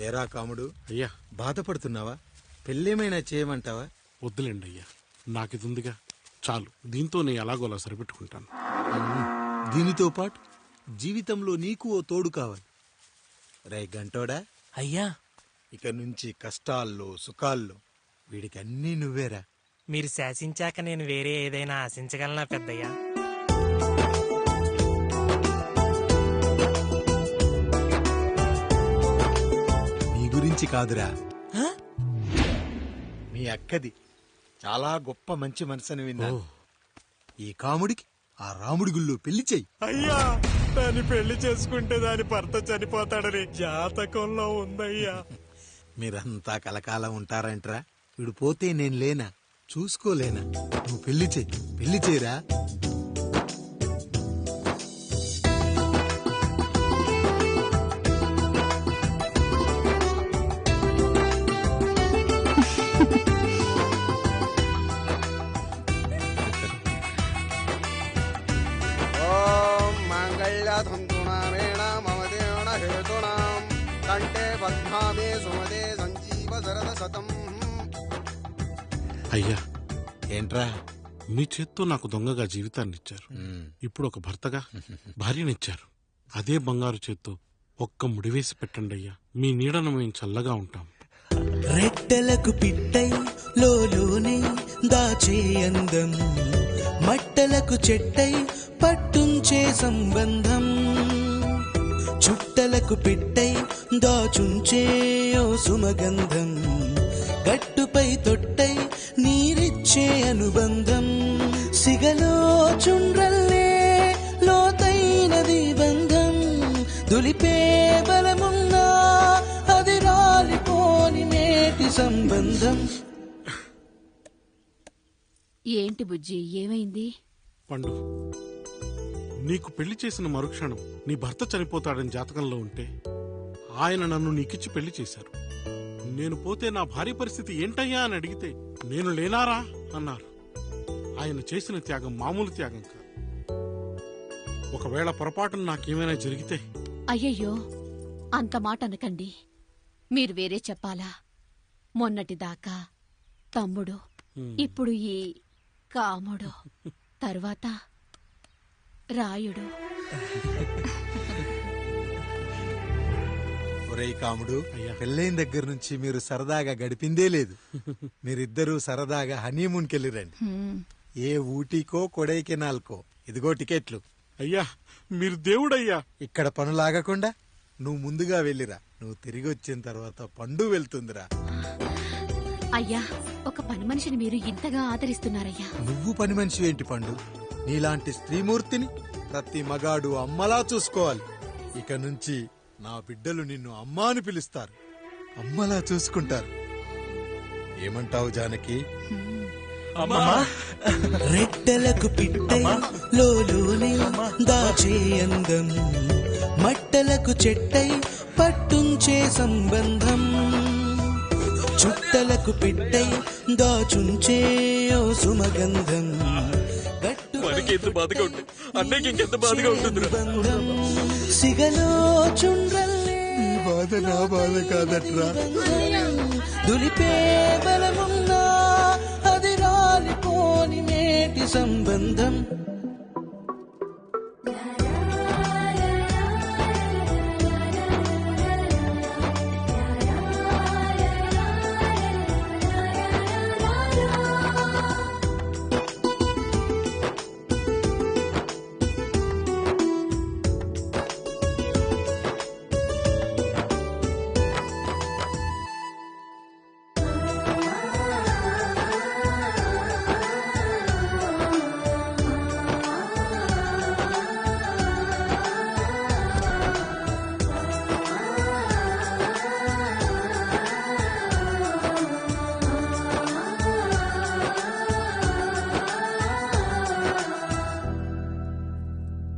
ఏరా కాముడు, అయ్యా బాధపడుతున్నావా? పెళ్ళేమైనా చేయమంటావా? వద్దులేండి అయ్యా, నాకిదుందిగా చాలు. దీంతో నేను ఎలాగోలా సరిపెట్టుకుంటాను. దీనితో పాటు జీవితంలో నీకు ఓ తోడు కావాలి. రే గంటోడా, అయ్యా ఇక నుంచి కష్టాల్లో సుఖాల్లో వీడికి అన్నీ నువ్వేరా. మీరు శాసించాక నేను వేరే ఏదైనా ఆశించగలనా పెద్దయ్యా? నీ గురించి కాదురా, మీ అక్కది. చాలా గొప్ప మంచి మనసుని విన్నా. ఈ కాముడికి ఆ రాముడి గుళ్ళో పెళ్లి చెయ్యి. అయ్యా, దాన్ని పెళ్లి చేసుకుంటే దాని భర్త చనిపోతాడని జాతకంలో ఉందయ్యా. మీరంతా కలకాలం ఉంటారంట్రా. వీడు పోతే నేను లేనా, చూసుకోలేనా? నువ్వు పెళ్లి చెయ్యి, పెళ్లి చేయరా. ధంతునామేణ మమదేణ హేతునాం కంటే పద్మామే సుమదే సంజీవ శరద శతం. అయ్యా, ఏంట్రా? మీ చేత్తో నాకు దొంగగా జీవితాన్ని ఇచ్చారు. ఇప్పుడు ఒక భర్తగా భార్యనిచ్చారు. అదే బంగారు చేత్తో ఒక్క ముడివేసి పెట్టండి అయ్యా. మీ నీడను మేము చల్లగా ఉంటాం. రెట్టలకు పిట్టై లోలోనే దాచే అందం, మట్టలకు చెట్టై పట్టుంచే సంబంధం, చుట్టలకు పెట్టై దాచుంచే ఓ సుమగంధం, గట్టుపై తొట్టై నీరిచ్చే అనుబంధం, సిగలో చుండ్రల్లే లోతైనది బంధం, దులిపే బలమున్నా అది రాలిపోని నేటి సంబంధం. ఏంటి బుజ్జి, ఏమైంది? పండు, నీకు పెళ్లి చేసిన మరుక్షణం నీ భర్త చనిపోతాడని జాతకంలో ఉంటే ఆయన నన్ను నీకిచ్చి పెళ్లి చేశారు. నేను పోతే నా భార్య పరిస్థితి ఏంటయ్యా అని అడిగితే నేను లేనారా అన్నారు. ఆయన చేసిన త్యాగం మామూలు త్యాగం కాదు. ఒకవేళ పొరపాటున నాకేమైనా జరిగితే? అయ్యయ్యో, అంత మాట అనకండి. మీరు వేరే చెప్పాలా? మొన్నటిదాకా తమ్ముడు, ఇప్పుడు ఈ కాముడు, తర్వాత రాయుడు. ఒరేయ్ కాముడు, పెళ్ళైన దగ్గర నుంచి మీరు సరదాగా గడిపిందే లేదు. మీరిద్దరూ సరదాగా హనీమూన్కి వెళ్ళిరండి. ఏ ఊటీకో కొడైకెనాల్కో. ఇదిగో టికెట్లు. అయ్యా, మీరు దేవుడయ్యా. ఇక్కడ పనులాగకుండా నువ్వు ముందుగా వెళ్ళిరా. నువ్వు తిరిగి వచ్చిన తర్వాత పండు వెళ్తుందిరా. అయ్యా, ఒక పని మనిషిని మీరు ఇంతగా ఆదరిస్తున్నారయ్యా. నువ్వు పని మనిషి ఏంటి పండు? నీలాంటి స్త్రీమూర్తిని ప్రతి మగాడు అమ్మలా చూసుకోవాలి. ఇక నుంచి నా బిడ్డలు నిన్ను అమ్మా అని పిలుస్తారు, అమ్మలా చూసుకుంటారు. ఏమంటావు జానకి? రెట్టలకు పిట్టై లోలోనే దాచే అందం, మట్టలకు చెట్టై పట్టుంచే సంబంధం, చుట్టలకు పిట్టై దాచుంచే ఓ సుమగంధం, సిగలో చుండ్రల్లే బాధ నా బాధ కాదట్రా. దులిపే బలమున్నా అది రాలిపోని నేటి సంబంధం.